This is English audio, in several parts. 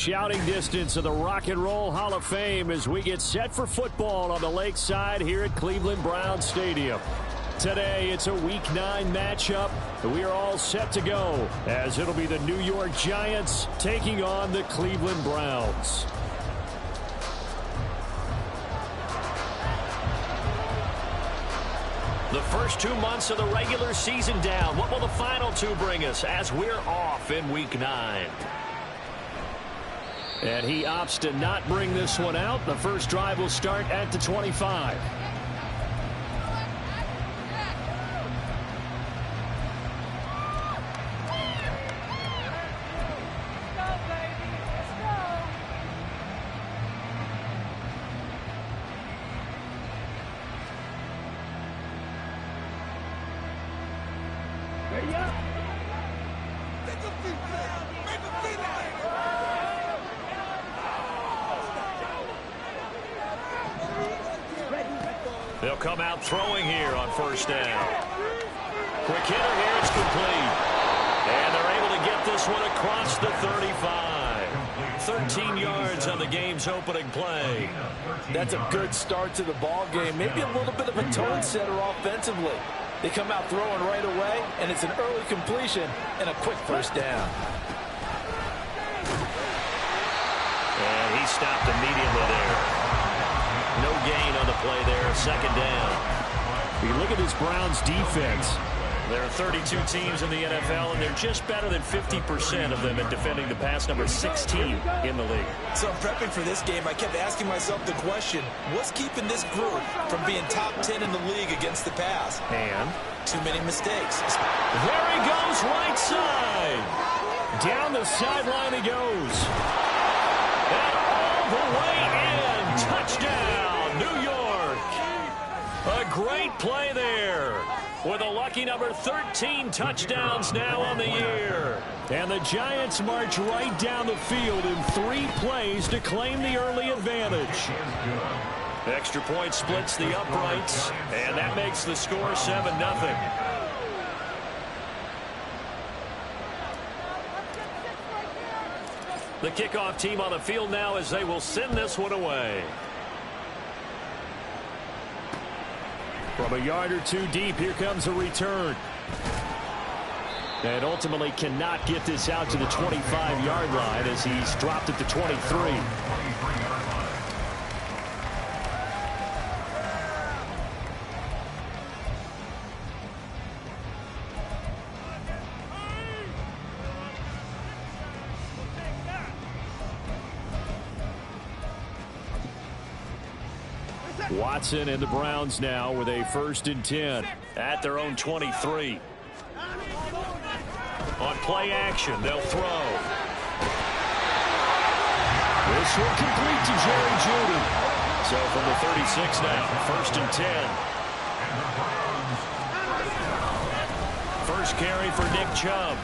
Shouting distance of the Rock and Roll Hall of Fame as we get set for football on the lakeside here at Cleveland Browns Stadium. Today, it's a Week 9 matchup. We are all set to go as it'll be the New York Giants taking on the Cleveland Browns. The first 2 months of the regular season down. What will the final 2 bring us as we're off in Week 9? And he opts to not bring this one out. The first drive will start at the 25. They'll come out throwing here on first down. Quick hitter here, it's complete. And they're able to get this one across the 35. 13 yards on the game's opening play. That's a good start to the ball game. Maybe a little bit of a tone setter offensively. They come out throwing right away, and it's an early completion and a quick first down. And he stopped immediately there. No gain on the play there, second down. You look at this Browns defense. There are 32 teams in the NFL, and they're just better than 50% of them at defending the pass, number 16 in the league. So prepping for this game, I kept asking myself the question, what's keeping this group from being top 10 in the league against the pass? And? Too many mistakes. There he goes, right side. Down the sideline he goes. And all the way in. Touchdown, New York. A great play there. With a lucky number 13 touchdowns now on the year. And the Giants march right down the field in 3 plays to claim the early advantage. Extra point splits the uprights, and that makes the score 7-0. The kickoff team on the field now as they will send this one away. From a yard or 2 deep, here comes a return. And ultimately cannot get this out to the 25-yard line as he's dropped at the 23. Watson and the Browns now with a 1st and 10 at their own 23. On play action, they'll throw. This will complete to Jerry Jeudy. So from the 36 now, 1st and 10. First carry for Nick Chubb.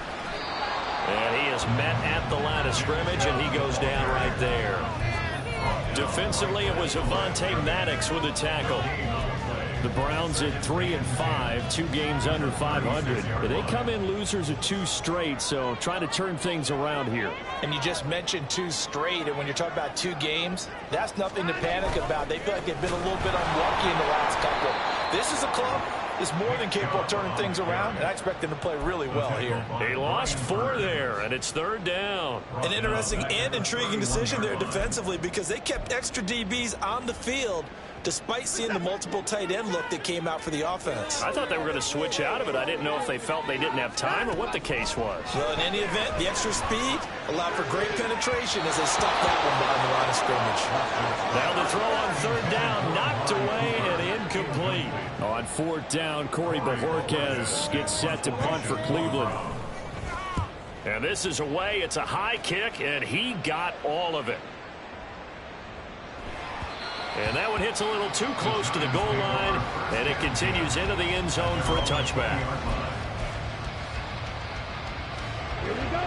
And he is met at the line of scrimmage, and he goes down right there. Defensively, it was Avonte Maddox with a tackle. The Browns at 3-5, 2 games under 500. They come in losers of 2 straight, so trying to turn things around here. And you just mentioned 2 straight, and when you're talking about 2 games, that's nothing to panic about. They feel like they've been a little bit unlucky in the last couple. This is a club that's more than capable of turning things around, and I expect them to play really well here. They lost 4 there, and it's 3rd down. An interesting and intriguing decision there defensively because they kept extra DBs on the field despite seeing the multiple tight end look that came out for the offense. I thought they were going to switch out of it. I didn't know if they felt they didn't have time or what the case was. Well, in any event, the extra speed allowed for great penetration as they stuffed that one behind the line of scrimmage. Now the throw on 3rd down, knocked away and incomplete. On 4th down, Corey Bojorquez gets set to punt for Cleveland. And this is away. It's a high kick, and he got all of it. And that one hits a little too close to the goal line, and it continues into the end zone for a touchback.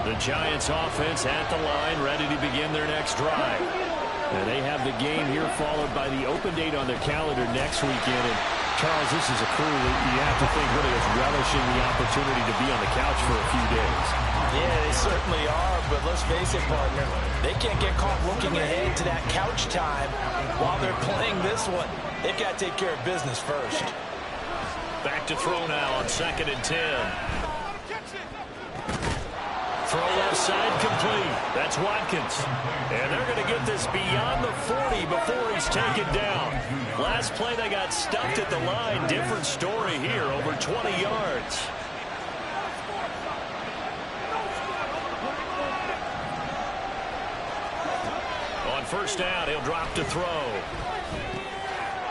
The Giants offense at the line, ready to begin their next drive. And they have the game here followed by the open date on their calendar next weekend. And Charles, this is a crew that you have to think really is relishing the opportunity to be on the couch for a few days. Yeah, they certainly are, but let's face it, partner. They can't get caught looking ahead to that couch time while they're playing this one. They've got to take care of business first. Back to throw now on 2nd and 10. Throw left side complete. That's Watkins. And they're going to get this beyond the 40 before he's taken down. Last play they got stuffed at the line. Different story here, over 20 yards. On 1st down, he'll drop to throw.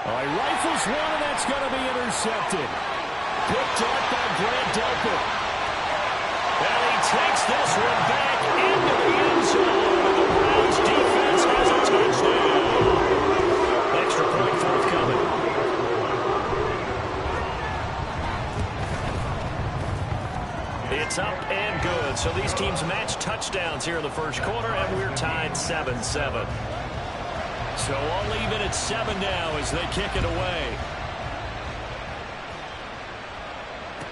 All right, rifles one, and that's going to be intercepted. Picked up by Grant Delpit. And he takes this one back into the end zone. And the Browns defense has a touchdown. Extra point forthcoming. It's up and good. So these teams match touchdowns here in the 1st quarter, and we're tied 7-7. So all even at 7 now as they kick it away.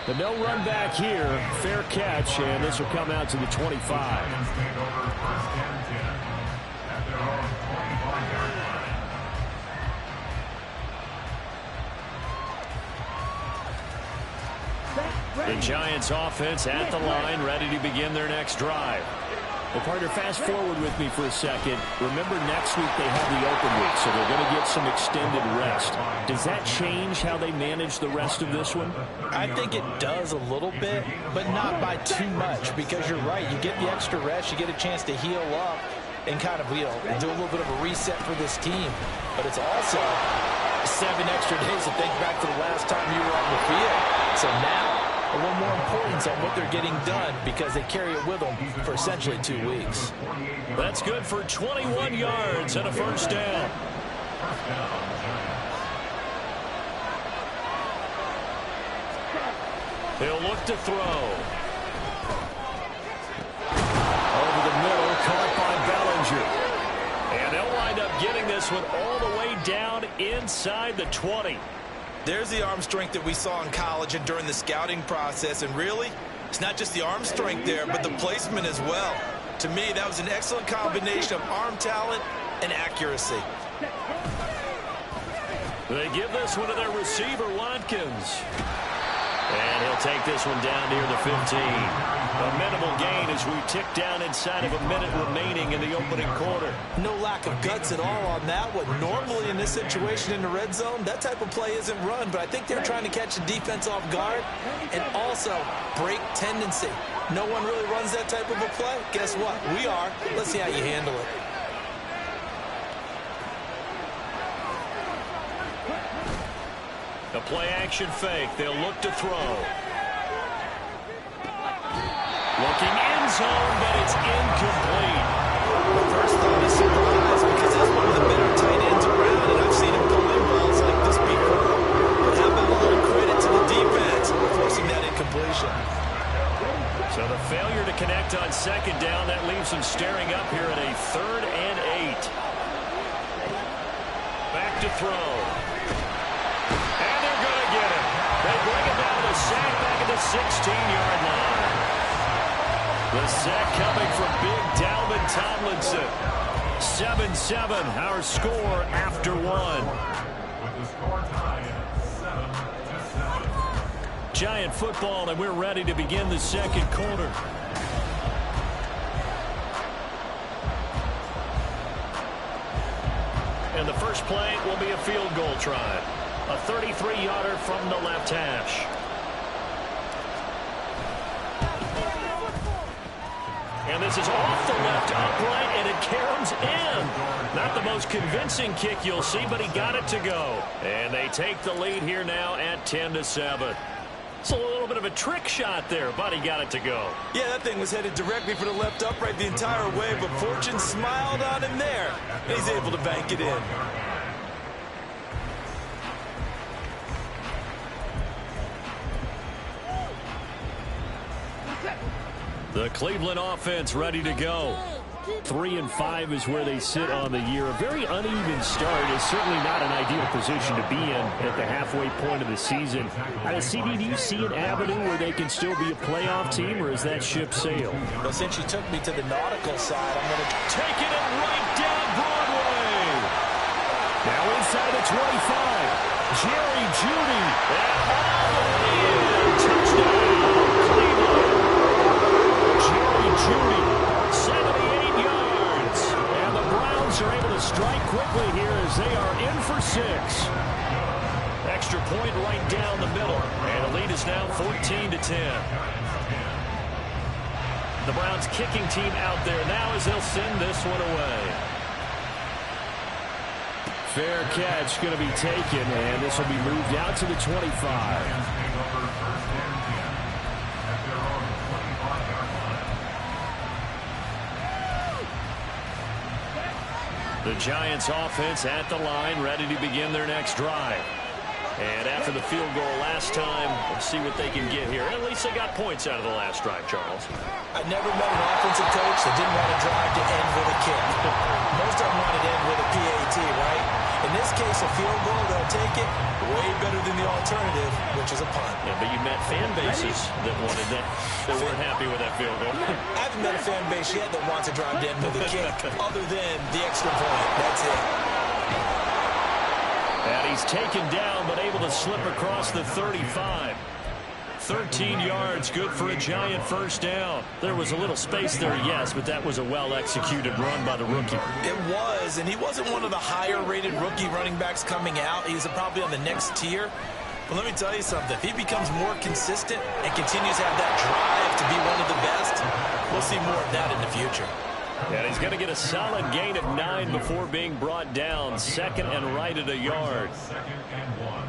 The no run back here, fair catch, and this will come out to the 25. The Giants offense at the line, ready to begin their next drive. Well, partner, fast forward with me for a second. Remember, next week they have the open week, so they're going to get some extended rest. Does that change how they manage the rest of this one? I think it does a little bit, but not by too much, because you're right. You get the extra rest, you get a chance to heal up and kind of do a little bit of a reset for this team. But it's also 7 extra days to think back to the last time you were on the field. So now, a little more importance on what they're getting done because they carry it with them for essentially 2 weeks. That's good for 21 yards and a 1st down. He'll look to throw. Over the middle, caught by Bellinger. And they'll wind up getting this one all the way down inside the 20. There's the arm strength that we saw in college and during the scouting process. And really, it's not just the arm strength there, but the placement as well. To me, that was an excellent combination of arm talent and accuracy. They give this one to their receiver, Watkins. And he'll take this one down near the 15. A minimal gain as we tick down inside of a minute remaining in the opening quarter. No lack of guts at all on that one. Normally in this situation in the red zone, that type of play isn't run, but I think they're trying to catch the defense off guard and also break tendency. No one really runs that type of a play. Guess what? We are. Let's see how you handle it. A play-action fake. They'll look to throw. Looking end zone, but it's incomplete. First thought is surprise because that's one of the better tight ends around, and I've seen him pull in balls like this before. But how about a little credit to the defense for forcing that incompletion? So the failure to connect on 2nd down, that leaves them staring up here at a 3rd and 8. Back to throw. They bring it down to the sack back at the 16-yard line. The sack coming from big Dalvin Tomlinson. 7-7, our score after 1. Giant football, and we're ready to begin the 2nd quarter. And the first play will be a field goal try. A 33-yarder from the left hash. And this is off the left upright, and it caroms in. Not the most convincing kick you'll see, but he got it to go. And they take the lead here now at 10-7. It's a little bit of a trick shot there, but he got it to go. Yeah, that thing was headed directly for the left upright the entire way, but fortune smiled on him there. And he's able to bank it in. The Cleveland offense ready to go. 3-5 is where they sit on the year. A very uneven start is certainly not an ideal position to be in at the halfway point of the season. CD, do you see an avenue where they can still be a playoff team, or is that ship sailed? Well, since you took me to the nautical side, I'm going to take it right down Broadway. Now inside the 25. Jerry Jeudy. Touchdown, Cleveland. Jerry Jeudy, 78 yards. And the Browns are able to strike quickly here as they are in for 6. Extra point right down the middle. And the lead is now 14-10. The Browns kicking team out there now as they'll send this one away. Fair catch going to be taken, and this will be moved out to the 25. The Giants offense at the line, ready to begin their next drive. And after the field goal last time, we'll see what they can get here. At least they got points out of the last drive, Charles. I never met an offensive coach that didn't want to drive to end with a kick. Most of them wanted to end with a PAT, right? In this case, a field goal, they'll take it way better than the alternative, which is a punt. Yeah, but you met fan bases that wanted that, that weren't happy with that field goal. I haven't met a fan base yet that wants to drive to end with a kick, other than the extra point. That's it. And he's taken down, but able to slip across the 35. 13 yards, good for a Giant first down. There was a little space there, yes, but that was a well-executed run by the rookie. It was, and he wasn't one of the higher-rated rookie running backs coming out. He's probably on the next tier. But let me tell you something. If he becomes more consistent and continues to have that drive to be one of the best, we'll see more of that in the future. And he's going to get a solid gain of 9 before being brought down. Second and right at a yard.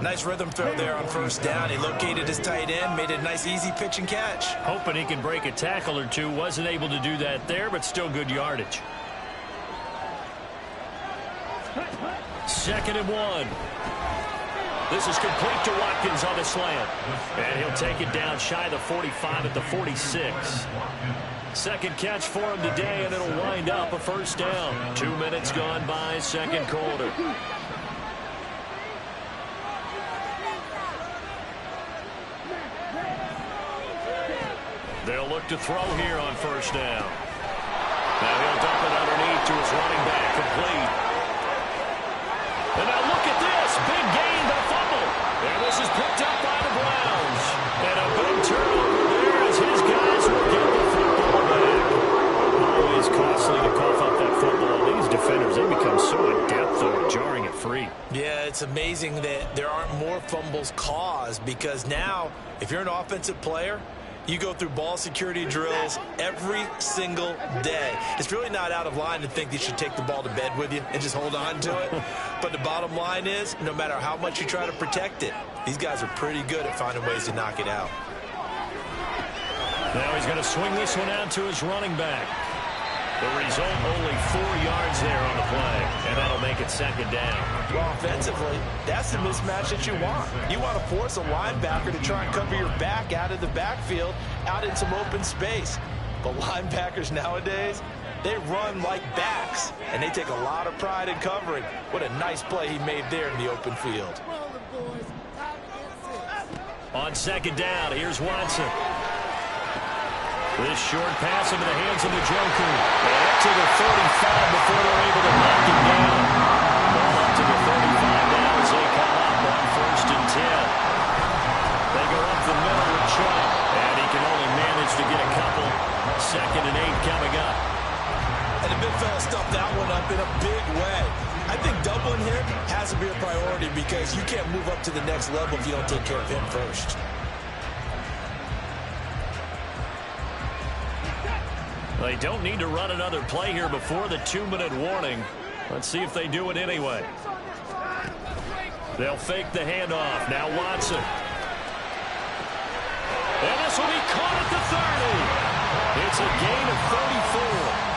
Nice rhythm throw there on first down. He located his tight end, made it a nice easy pitch and catch. Hoping he can break a tackle or two. Wasn't able to do that there, but still good yardage. Second and 1. This is complete to Watkins on the slant. And he'll take it down shy of the 45 at the 46. Second catch for him today, and it'll wind up a first down. 2 minutes gone by, second quarter. They'll look to throw here on first down. Now he'll dump it underneath to his running back, complete. And now look at this. Big gain, but a fumble. And this is picked up by the Browns. And a big turnover there as his guys will get the football back. Always costly to cough up that football. These defenders, they become so adept at jarring it free. Yeah, it's amazing that there aren't more fumbles caused, because now, if you're an offensive player, you go through ball security drills every single day. It's really not out of line to think that you should take the ball to bed with you and just hold on to it. But the bottom line is, no matter how much you try to protect it, these guys are pretty good at finding ways to knock it out. Now he's going to swing this one out to his running back. The result, only 4 yards there on the play, and that'll make it second down. Well, offensively, that's the mismatch that you want. You want to force a linebacker to try and cover your back out of the backfield, out in some open space. But linebackers nowadays, they run like backs, and they take a lot of pride in covering. What a nice play he made there in the open field. On second down, here's Watson. This short pass into the hands of the Joker. And up to the 35 before they're able to knock him down. Ball up to the 35 now as they come up on first and 10. They go up the middle with Chubb. And he can only manage to get a couple. Second and 8 coming up. And the big fella stuffed that one up in a big way. I think doubling him has to be a priority, because you can't move up to the next level if you don't take care of him first. They don't need to run another play here before the 2-minute warning. Let's see if they do it anyway. They'll fake the handoff. Now Watson. And this will be caught at the 30. It's a gain of 34.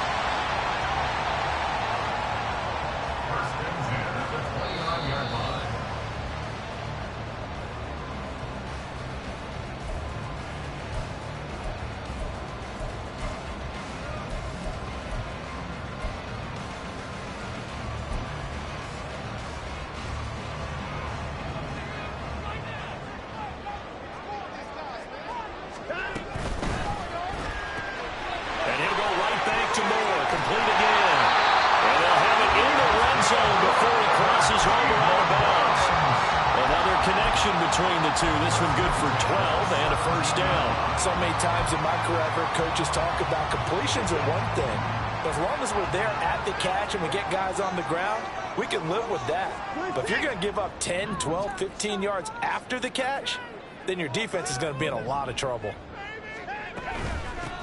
between the two. This one good for 12 and a first down. So many times in my career, I've heard coaches talk about completions are one thing. But as long as we're there at the catch and we get guys on the ground, we can live with that. But if you're going to give up 10, 12, 15 yards after the catch, then your defense is going to be in a lot of trouble.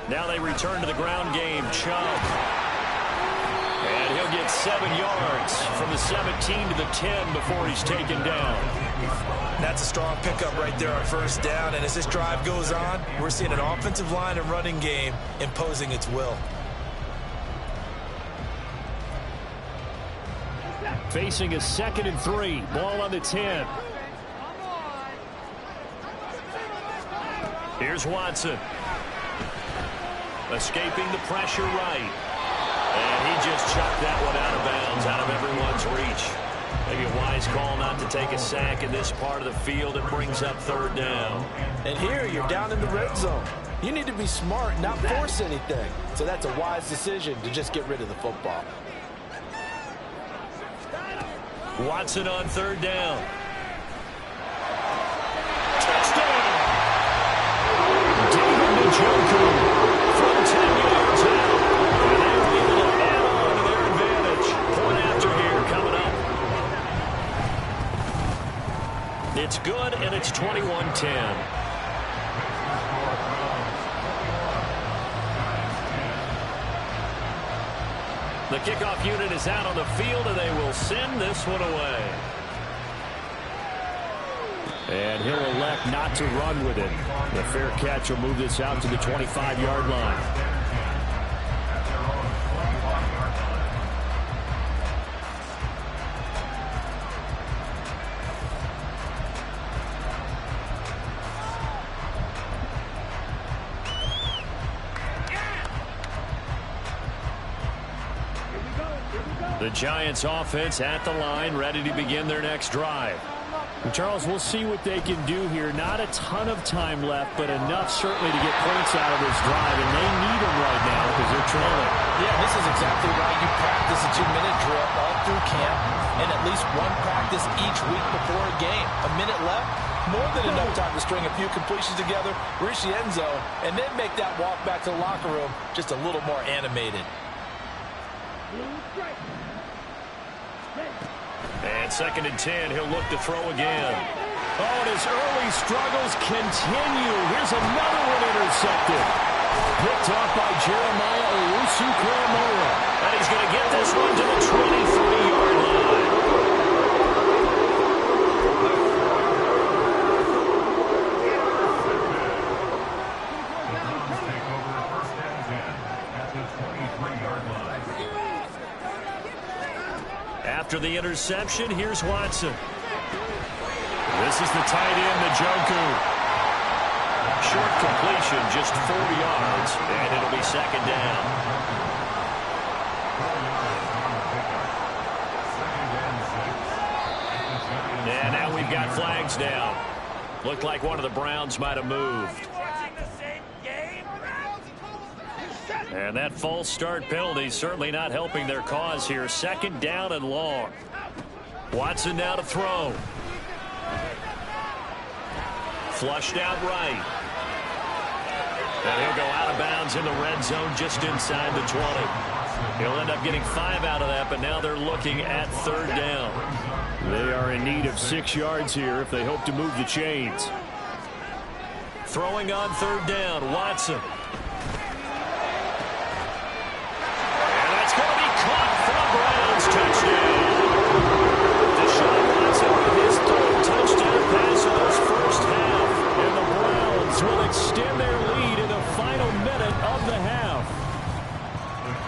Now they return to the ground game. Chubb. And he'll get 7 yards from the 17 to the 10 before he's taken down. That's a strong pickup right there on first down. And as this drive goes on, we're seeing an offensive line and running game imposing its will. Facing a 2nd and 3. Ball on the 10. Here's Watson. Escaping the pressure right. And he just chucked that one out of bounds, out of everyone's reach. Maybe a wise call not to take a sack in this part of the field. It brings up 3rd down. And here you're down in the red zone. You need to be smart, not force anything. So that's a wise decision to just get rid of the football. Watson on 3rd down. Touchdown! David Njoku from 10 yards out. And they're able to add on to their advantage. Point after here coming up. It's good, and it's 21-10. The kickoff unit is out on the field, and they will send this one away. And he'll elect not to run with it. The fair catch will move this out to the 25-yard line. The Giants offense at the line, ready to begin their next drive. And Charles, we'll see what they can do here. Not a ton of time left, but enough certainly to get points out of this drive, and they need them right now because they're trailing. Yeah, this is exactly right. You practice a 2-minute drill all through camp, and at least one practice each week before a game. A minute left, more than enough time to string a few completions together, reach the end zone, and then make that walk back to the locker room just a little more animated. And 2nd and 10, he'll look to throw again. Oh, and his early struggles continue. Here's another one intercepted. Picked off by Jeremiah Owusu-Koramoah. And he's going to get this one to the 23-yard line. After the interception, here's Watson. This is the tight end, Njoku. Short completion, just 4 yards, and it'll be 2nd down. And now we've got flags down. Looked like one of the Browns might have moved. And that false start penalty certainly not helping their cause here. 2nd down and long. Watson now to throw. Flushed out right. And he'll go out of bounds in the red zone just inside the 20. He'll end up getting 5 out of that, but now they're looking at 3rd down. They are in need of 6 yards here if they hope to move the chains. Throwing on 3rd down, Watson. Touchdown. Deshaun Watson with his 3rd touchdown pass of his first half. And the Browns will extend their lead in the final minute of the half.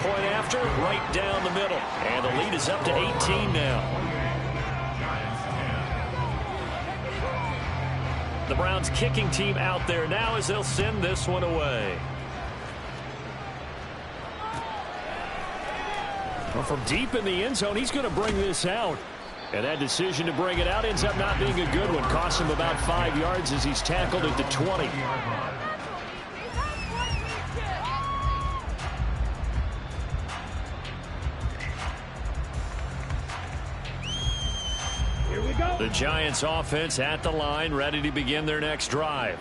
Point after, right down the middle. And the lead is up to 18 now. The Browns kicking team out there now as they'll send this one away. Well, from deep in the end zone, he's going to bring this out. And that decision to bring it out ends up not being a good one. Costs him about 5 yards as he's tackled at the 20. Here we go. The Giants offense at the line, ready to begin their next drive.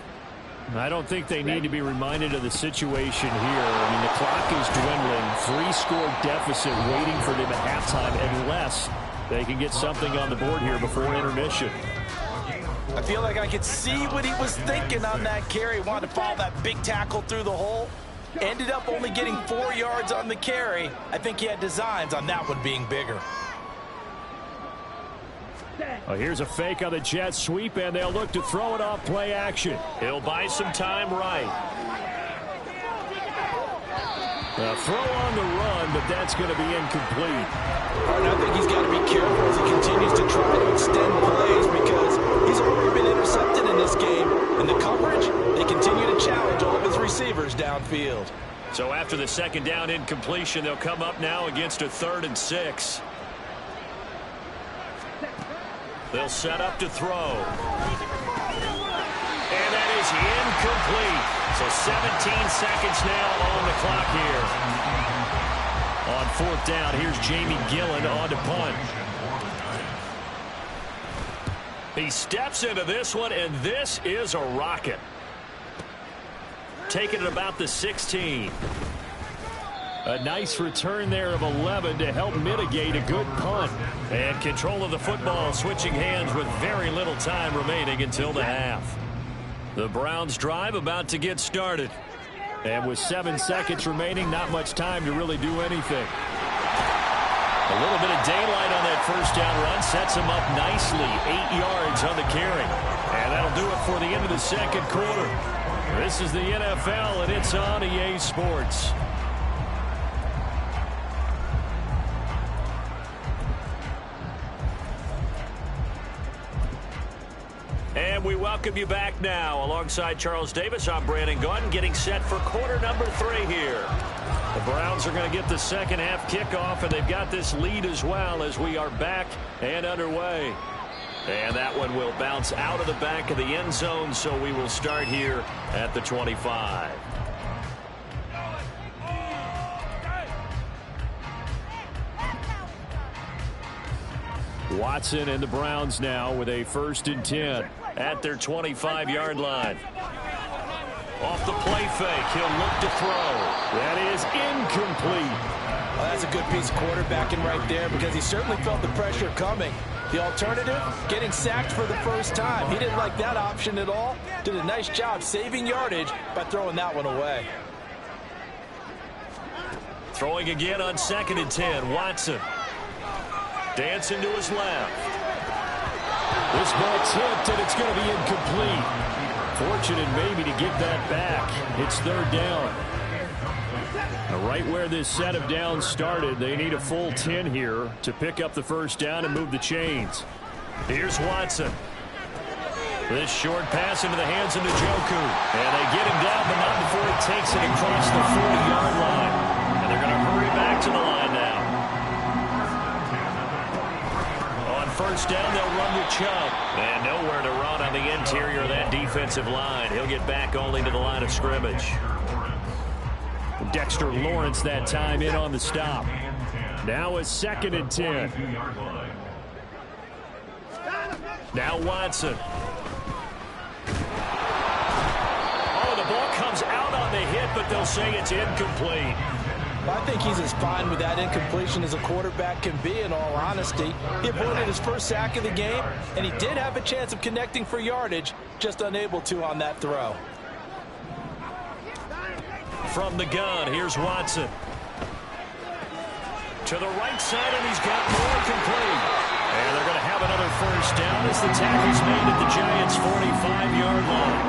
I don't think they need to be reminded of the situation here. I mean, the clock is dwindling. 3-score deficit waiting for them at halftime unless they can get something on the board here before intermission. I feel like I could see what he was thinking on that carry. Wanted to follow that big tackle through the hole. Ended up only getting 4 yards on the carry. I think he had designs on that one being bigger. Well, here's a fake on the jet sweep, and they'll look to throw it off play action. He'll buy some time right. A throw on the run, but that's going to be incomplete. And I think he's got to be careful as he continues to try to extend plays because he's already been intercepted in this game. And the coverage, they continue to challenge all of his receivers downfield. So after the second down incompletion, they'll come up now against a 3rd and 6. They'll set up to throw. And that is incomplete. So 17 seconds now on the clock here. On 4th down, here's Jamie Gillen on to punt. He steps into this one, and this is a rocket. Taking it about the 16. A nice return there of 11 to help mitigate a good punt. And control of the football switching hands with very little time remaining until the half. The Browns drive about to get started. And with 7 seconds remaining, not much time to really do anything. A little bit of daylight on that first down run sets him up nicely. 8 yards on the carry. And that'll do it for the end of the second quarter. This is the NFL, and it's on EA Sports. And we welcome you back now. Alongside Charles Davis, I'm Brandon Gaudin, getting set for quarter number 3 here. The Browns are going to get the second half kickoff, and they've got this lead as well as we are back and underway. And that one will bounce out of the back of the end zone, so we will start here at the 25. Watson and the Browns now with a 1st and 10 at their 25-yard line. Off the play fake, he'll look to throw. That is incomplete. Well, that's a good piece of quarterbacking right there because he certainly felt the pressure coming. The alternative, getting sacked for the first time. He didn't like that option at all. Did a nice job saving yardage by throwing that one away. Throwing again on 2nd and 10, Watson. Dancing to his left. This ball tipped, and it's going to be incomplete. Fortunate maybe to get that back. It's 3rd down. Right where this set of downs started, they need a full 10 here to pick up the first down and move the chains. Here's Watson. This short pass into the hands of Njoku. And they get him down, but not before he takes it across the 40-yard line. And they're going to hurry back to the line now. On 1st down, they'll run with Chubb. And nowhere to run on the interior of that defensive line. He'll get back only to the line of scrimmage. Dexter Lawrence that time in on the stop. Now a 2nd and 10. Now Watson. Oh, the ball comes out on the hit, but they'll say it's incomplete. I think he's as fine with that incompletion as a quarterback can be, in all honesty. He avoided his first sack of the game, and he did have a chance of connecting for yardage, just unable to on that throw. From the gun, here's Watson. To the right side, and he's got more complete. And they're going to have another first down as the tackle's made at the Giants' 45-yard line.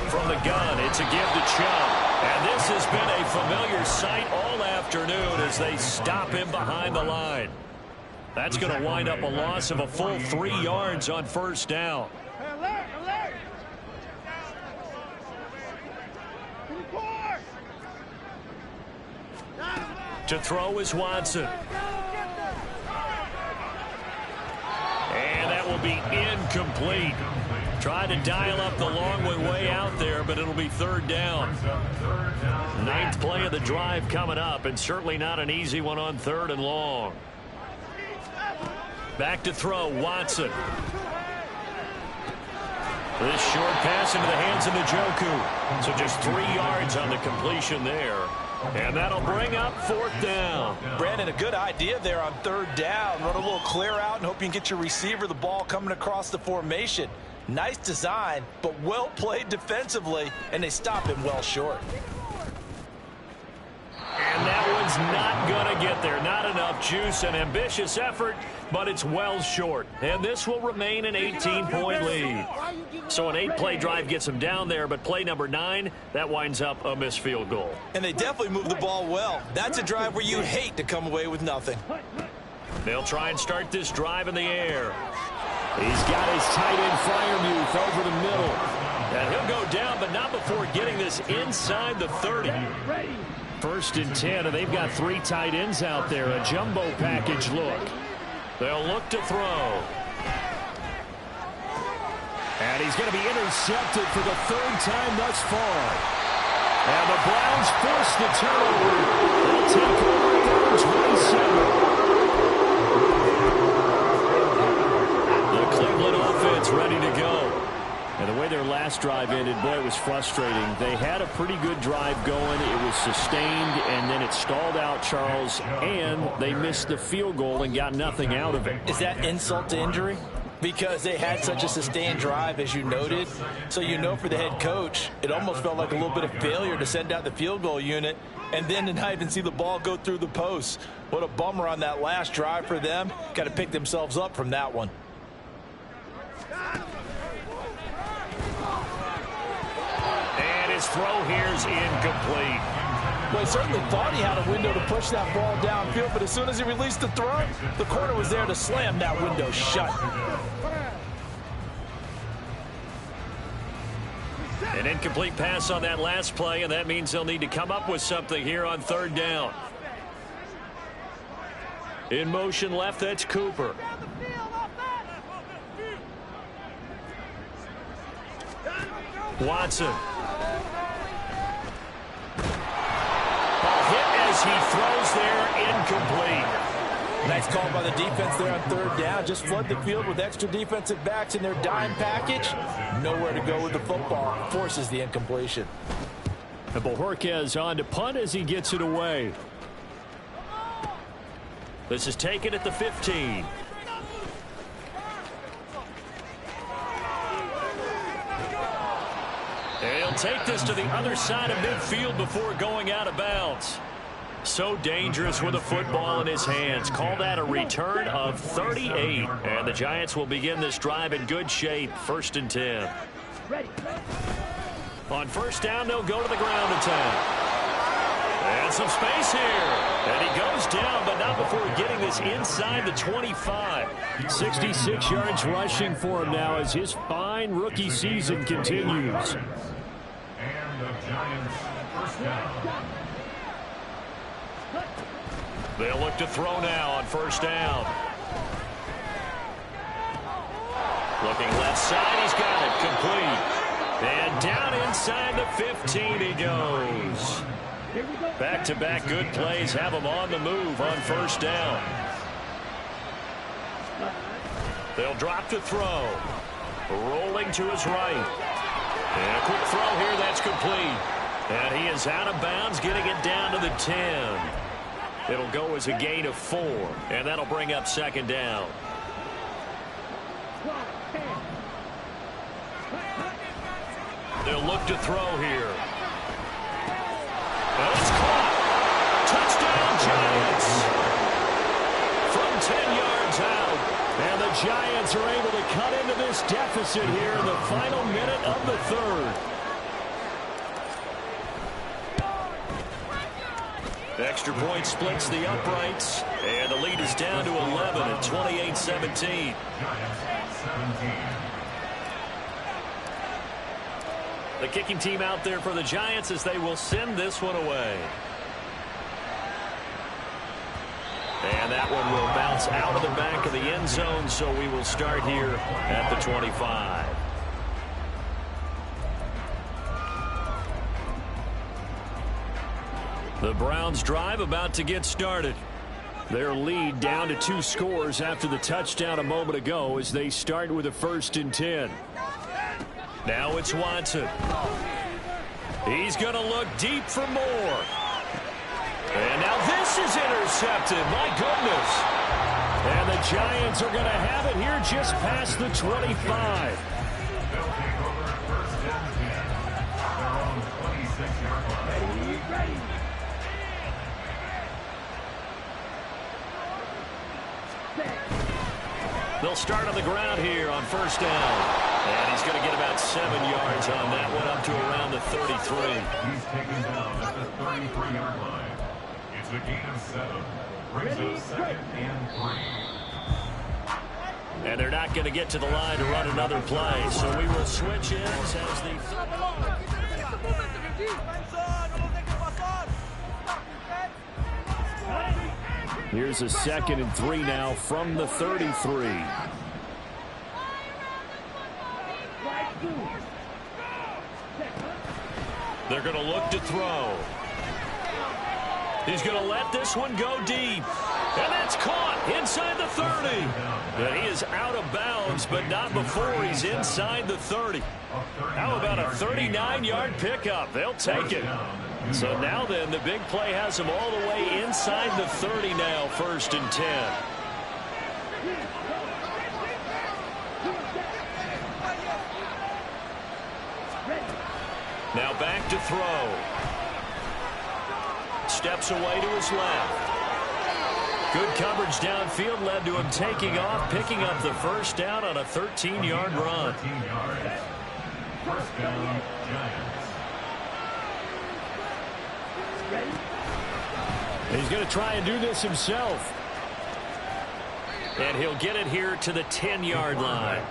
From the gun, it's a give to Chubb. And this has been a familiar sight all afternoon as they stop him behind the line. That's going to wind up a loss of a full 3 yards on 1st down. To throw is Watson. And that will be incomplete. Tried to dial up the long way out there, but it'll be 3rd down. 9th play of the drive coming up, and certainly not an easy one on 3rd and long. Back to throw, Watson. This short pass into the hands of Njoku. So just 3 yards on the completion there. And that'll bring up 4th down. Brandon, a good idea there on 3rd down. Run a little clear out and hope you can get your receiver the ball coming across the formation. Nice design, but well played defensively, and they stop him well short. And that one's not going to get there. Not enough juice. An ambitious effort, but it's well short. And this will remain an 18-point lead. So an 8-play drive gets them down there, but play number 9, that winds up a missed field goal. And they definitely move the ball well. That's a drive where you hate to come away with nothing. They'll try and start this drive in the air. He's got his tight end Freiermuth over the middle. And he'll go down, but not before getting this inside the 30. 1st and 10, and they've got 3 tight ends out there. A jumbo package look. They'll look to throw. And he's going to be intercepted for the 3rd time thus far. And the Browns force the turnover. They'll take over 27. The Cleveland offense ready to go. And the way their last drive ended, boy, it was frustrating. They had a pretty good drive going. It was sustained, and then it stalled out, Charles, and they missed the field goal and got nothing out of it. Is that insult to injury? Because they had such a sustained drive, as you noted. So you know for the head coach, it almost felt like a little bit of failure to send out the field goal unit and then to not even see the ball go through the posts. What a bummer on that last drive for them. Got to pick themselves up from that one. And his throw here's incomplete. Well, he certainly thought he had a window to push that ball downfield, but as soon as he released the throw, the corner was there to slam that window shut. An incomplete pass on that last play, and that means they'll need to come up with something here on 3rd down. In motion left, that's Cooper. Watson. Ball hit as he throws there, incomplete. Nice call by the defense there on 3rd down. Just flood the field with extra defensive backs in their dime package. Nowhere to go with the football. Forces the incompletion. And Bojorquez on to punt as he gets it away. This is taken at the 15. And he'll take this to the other side of midfield before going out of bounds. So dangerous with a football in his hands. Call that a return of 38. And the Giants will begin this drive in good shape. 1st and 10. On 1st down, they'll go to the ground attack. And some space here. And he goes down, but not before getting this inside the 25. 66 yards rushing for him now as his fine rookie season continues. And the Giants first down. They'll look to throw now on 1st down. Looking left side, he's got it complete. And down inside the 15 he goes. Back-to-back good plays have him on the move on 1st down. They'll drop to throw. Rolling to his right. And a quick throw here, that's complete. And he is out of bounds, getting it down to the 10. It'll go as a gain of 4, and that'll bring up 2nd down. They'll look to throw here. And it's caught. Touchdown, Giants. From 10 yards out. And the Giants are able to cut into this deficit here in the final minute of the 3rd. Extra point splits the uprights, and the lead is down to 11 at 28-17. The kicking team out there for the Giants as they will send this one away. And that one will bounce out of the back of the end zone, so we will start here at the 25. The Browns drive about to get started. Their lead down to 2 scores after the touchdown a moment ago as they start with a 1st and 10. Now it's Watson. He's going to look deep for more. And now this is intercepted. My goodness. And the Giants are going to have it here just past the 25. They'll take over at 1st and 10. Their own 26-yard line. Ready. They'll start on the ground here on 1st down. And he's going to get about 7 yards on that one, up to around the 33. He's taken down at the 33-yard line. It's a gain of 7. Brings us 2nd and 3. And they're not going to get to the line to run another play. So we will switch ends as the... Here's a 2nd and 3 now from the 33. They're going to look to throw. He's going to let this one go deep. And that's caught inside the 30. And he is out of bounds, but not before he's inside the 30. How about a 39-yard pickup? They'll take it. So now then, the big play has him all the way inside the 30 now, 1st and 10. Now back to throw. Steps away to his left. Good coverage downfield led to him taking off, picking up the 1st down on a 13-yard run. 13 yards. 1st down, Giants. He's going to try and do this himself. And he'll get it here to the 10-yard line.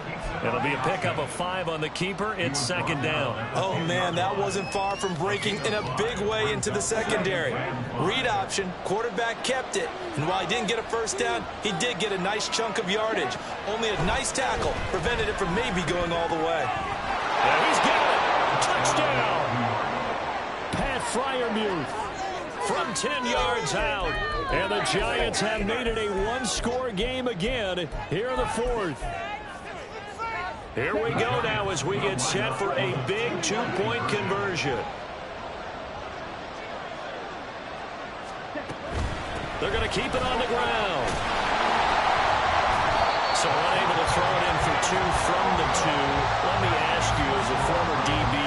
It'll be a pickup of 5 on the keeper. It's 2nd down. Oh, man, that wasn't far from breaking in a big way into the secondary. Read option, quarterback kept it. And while he didn't get a 1st down, he did get a nice chunk of yardage. Only a nice tackle prevented it from maybe going all the way. And he's got it. Touchdown. Pat Freiermuth from 10 yards out. And the Giants have made it a 1-score game again here in the 4th. Here we go now as we get set for a big 2-point conversion. They're going to keep it on the ground. So unable to throw it in for 2 from the 2. Let me ask you, as a former DB,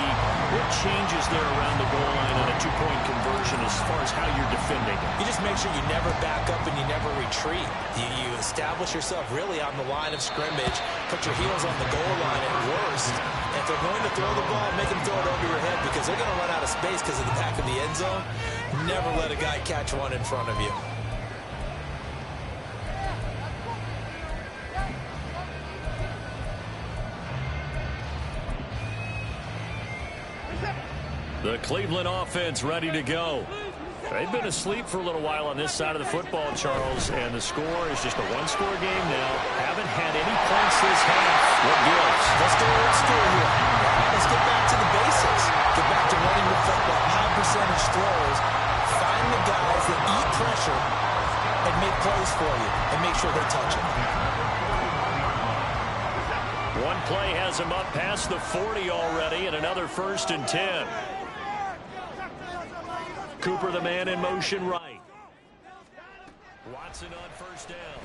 what changes there around the goal line on a 2-point conversion as far as how you're defending it? You just make sure you never back up and you never retreat. You establish yourself really on the line of scrimmage, put your heels on the goal line at worst. If they're going to throw the ball, make them throw it over your head because they're going to run out of space because of the back of the end zone. Never let a guy catch one in front of you. The Cleveland offense ready to go. They've been asleep for a little while on this side of the football, Charles, and the score is just a 1-score game now. Haven't had any points this half. What gives? Let's go old school here. Let's get back to the basics. Get back to running the football, high percentage throws. Find the guys that eat pressure and make plays for you and make sure they touch it. One play has him up past the 40 already, and another 1st and 10. Cooper, the man in motion right. Watson on 1st down.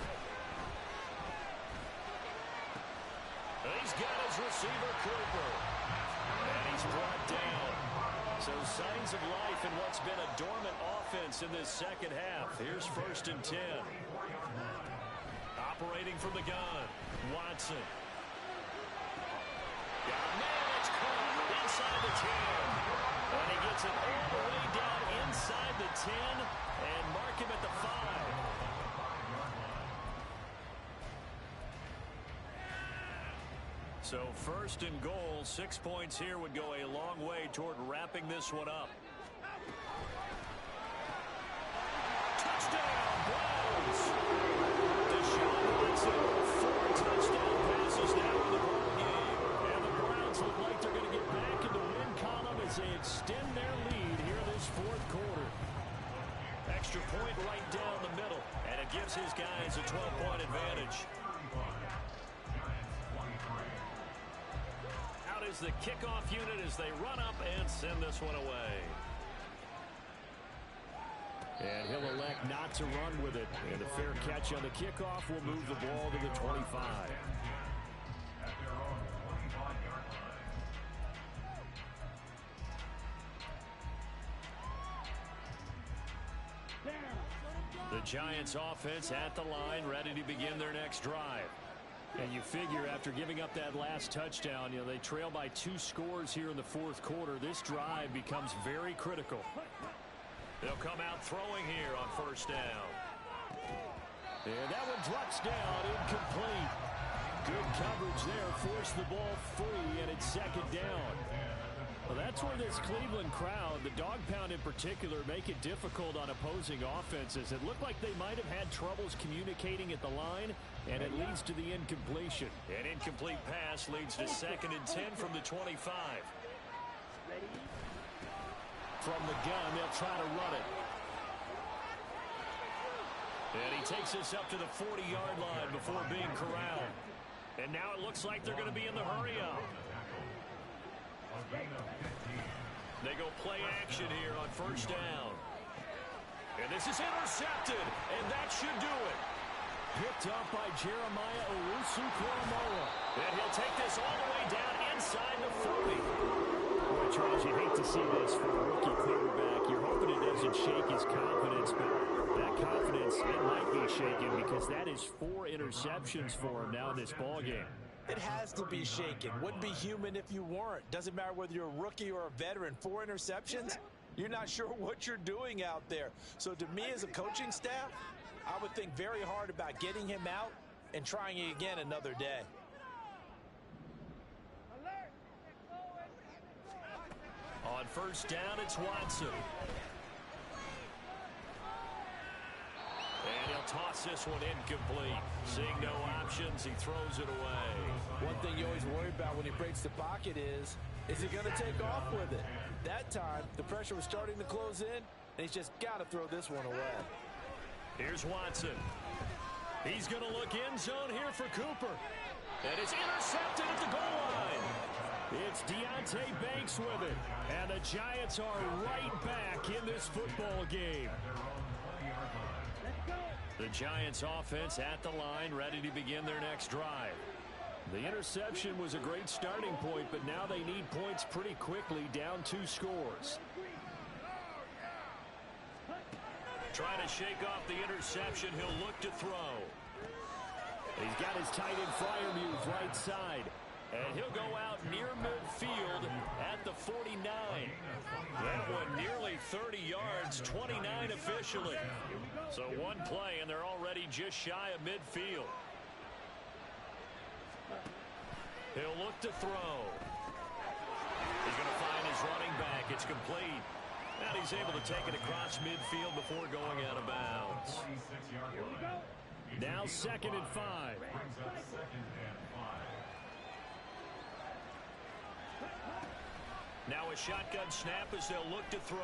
He's got his receiver, Cooper. And he's brought down. So signs of life in what's been a dormant offense in this second half. Here's 1st and 10. Operating from the gun, Watson. Got a man, it's caught inside the 10. And he gets it all the way down inside the 10 and mark him at the 5. So 1st and goal, 6 points here would go a long way toward wrapping this one up. Touchdown, Browns! Deshaun Watson, 4 touchdown passes now in the ball game. And the Browns look like they're going to get back in the win column as they extend their lead here this 4th quarter. Extra point right down the middle. And it it gives his guys a 12-point advantage. Out is the kickoff unit as they run up and send this one away. And he'll elect not to run with it. And a fair catch on the kickoff will move the ball to the 25. At their own 25-yard line. The Giants offense at the line, ready to begin their next drive. And you figure after giving up that last touchdown, they trail by 2 scores here in the fourth quarter. This drive becomes very critical. They'll come out throwing here on first down. And that one drops down, incomplete. Good coverage there, forced the ball free, and it's second down. Well, that's where this Cleveland crowd, the dog pound in particular, make it difficult on opposing offenses. It looked like they might have had troubles communicating at the line, and it leads to the incompletion. An incomplete pass leads to 2nd and 10 from the 25. From the gun, they'll try to run it. And he takes this up to the 40-yard line before being corralled. And now it looks like they're going to be in the hurry-up. They go play action here on first down. And this is intercepted, and that should do it. Picked up by Jeremiah Owusu-Koramoah. And he'll take this all the way down inside the 40. Boy, Charles, you hate to see this for a rookie quarterback. You're hoping it doesn't shake his confidence, but that confidence, it might be shaken because that is 4 interceptions for him now in this ballgame. It has to be shaken. Wouldn't be human if you weren't. Doesn't matter whether you're a rookie or a veteran. 4 interceptions, you're not sure what you're doing out there. So to me as a coaching staff, I would think very hard about getting him out and trying it again another day. On first down, it's Watson. And he'll toss this one incomplete. Seeing no options, he throws it away. One thing you always worry about when he breaks the pocket is he going to take off with it? That time, the pressure was starting to close in, and he's just got to throw this one away. Here's Watson. He's going to look end zone here for Cooper. And it's intercepted at the goal line. It's Deonte Banks with it. And the Giants are right back in this football game. The Giants offense at the line, ready to begin their next drive. The interception was a great starting point, but now they need points pretty quickly, down 2 scores. Trying to shake off the interception, he'll look to throw. He's got his tight end Freiermuth right side. And he'll go out near midfield at the 49. That one nearly 30 yards, 29 officially. So one play, and they're already just shy of midfield. He'll look to throw. He's going to find his running back. It's complete. And he's able to take it across midfield before going out of bounds. Now 2nd and 5. Now a shotgun snap as they'll look to throw.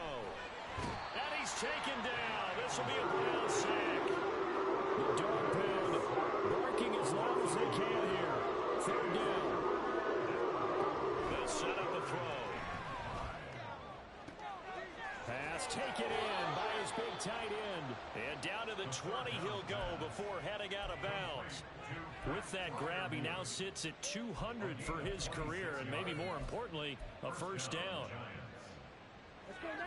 And he's taken down. This will be a ground sack. The dog pound barking as loud as they can here. 3rd down. They'll set up a throw. Pass taken in by his big tight end. And down to the 20 he'll go before heading out of bounds. With that grab, he now sits at 200 for his career, and maybe more importantly, a first down. Let's go now.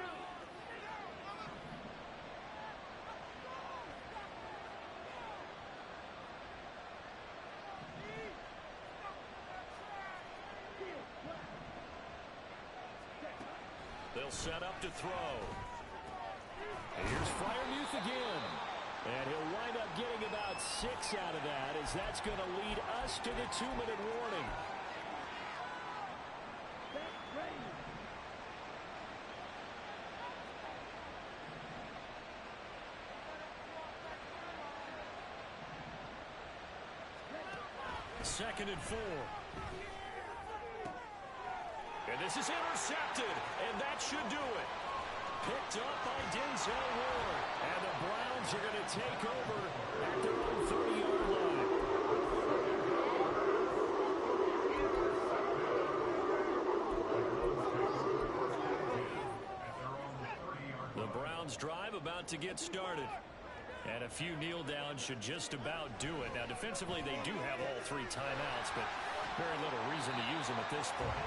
They'll set up to throw. And here's Freiermuth again. And he'll wind up getting about 6 out of that, as that's going to lead us to the 2-minute warning. Second and 4. And this is intercepted, and that should do it. picked up by Denzel Ward. And the Browns are going to take over at their own 30-yard line. The Browns drive about to get started. And a few kneel downs should just about do it. Now, defensively, they do have all 3 timeouts, but very little reason to use them at this point.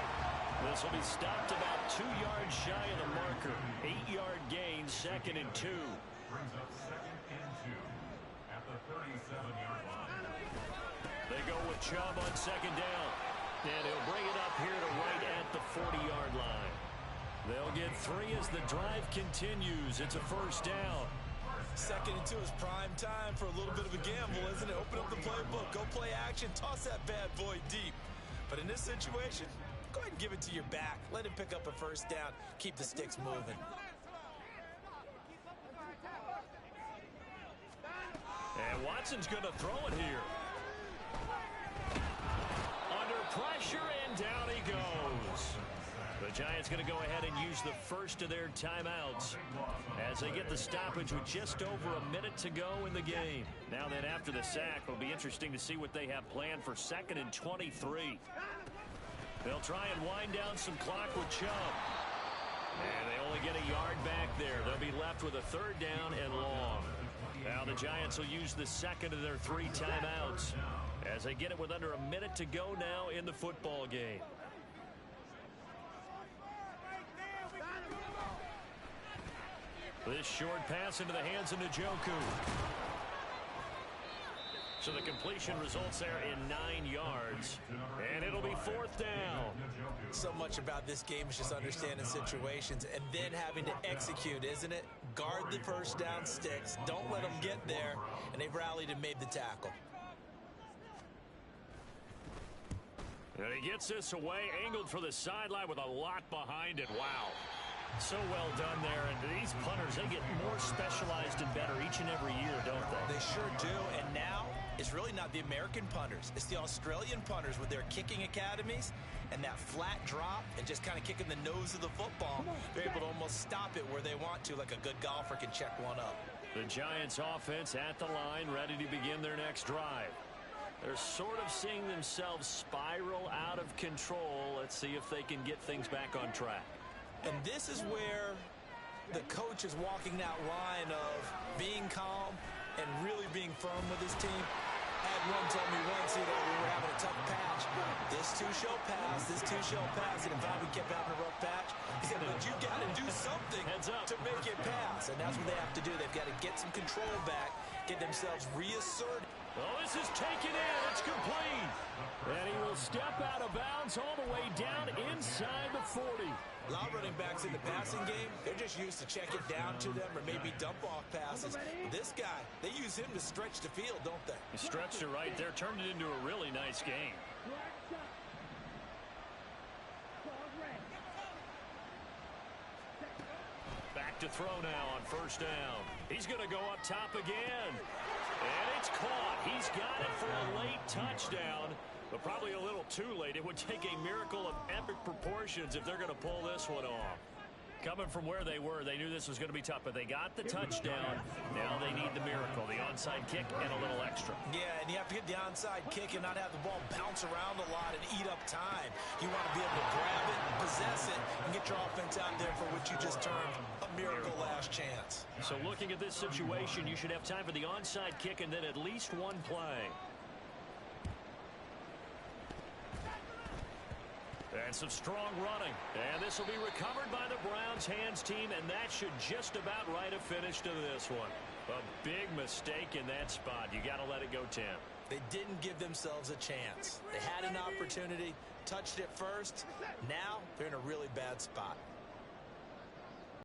This will be stopped about 2 yards shy of the marker. 8-yard gain, 2nd and 2. Brings up 2nd and 2 at the 37-yard line. They go with Chubb on 2nd down. And he'll bring it up here to right at the 40-yard line. They'll get 3 as the drive continues. It's a 1st down. 2nd and 2 is prime time for a little bit of a gamble, isn't it? Open up the playbook, go play action, toss that bad boy deep. But in this situation, go ahead and give it to your back. Let him pick up a 1st down. Keep the sticks moving. And Watson's going to throw it here. Under pressure, and down he goes. The Giants going to go ahead and use the first of their timeouts as they get the stoppage with just over a minute to go in the game. Now then, after the sack, it'll be interesting to see what they have planned for 2nd and 23. They'll try and wind down some clock with Chubb. And they only get a yard back there. They'll be left with a 3rd down and long. Now the Giants will use the 2nd of their 3 timeouts as they get it with under a minute to go now in the football game. This short pass into the hands of Njoku. So the completion results there in 9 yards. And it'll be 4th down. So much about this game is just understanding situations and then having to execute, isn't it? Guard the 1st down sticks. Don't let them get there. And they've rallied and made the tackle. And he gets this away, angled for the sideline with a lot behind it. Wow. So well done there. And these punters, they get more specialized and better each and every year, don't they? They sure do. And now it's really not the American punters. It's the Australian punters with their kicking academies and that flat drop and just kind of kicking the nose of the football. They're able to almost stop it where they want to, like a good golfer can check one up. The Giants offense at the line, ready to begin their next drive. They're sort of seeing themselves spiral out of control. Let's see if they can get things back on track. And this is where the coach is walking that line of being calm and really being firm with his team. I had one tell me once, we were having a tough patch. This too shall pass, this too shall pass. And if we kept having a rough patch, he said, but you got to do something to make it pass. And that's what they have to do. They've got to get some control back, get themselves reasserted. Well, this is taken in. It's complete. And he will step out of bounds all the way down inside the 40. A lot of running backs in the passing game, they're just used to check it down to them or maybe dump off passes. But this guy, they use him to stretch the field, don't they? He stretched it right there, turned it into a really nice game. Back to throw now on 1st down. He's going to go up top again. And it's caught. He's got it for a late touchdown, but probably a little too late. It would take a miracle of epic proportions if they're going to pull this one off. Coming from where they were, they knew this was going to be tough, but they got the touchdown. Now they need the miracle, the onside kick and a little extra. Yeah, and you have to get the onside kick and not have the ball bounce around a lot and eat up time. You want to be able to grab it, possess it, and get your offense out there for what you just termed a miracle last chance. So looking at this situation, you should have time for the onside kick and then at least one play. And some strong running. And this will be recovered by the Browns hands team, and that should just about write a finish to this one. A big mistake in that spot. You got to let it go, Tim. They didn't give themselves a chance. They had an opportunity, touched it first. Now they're in a really bad spot.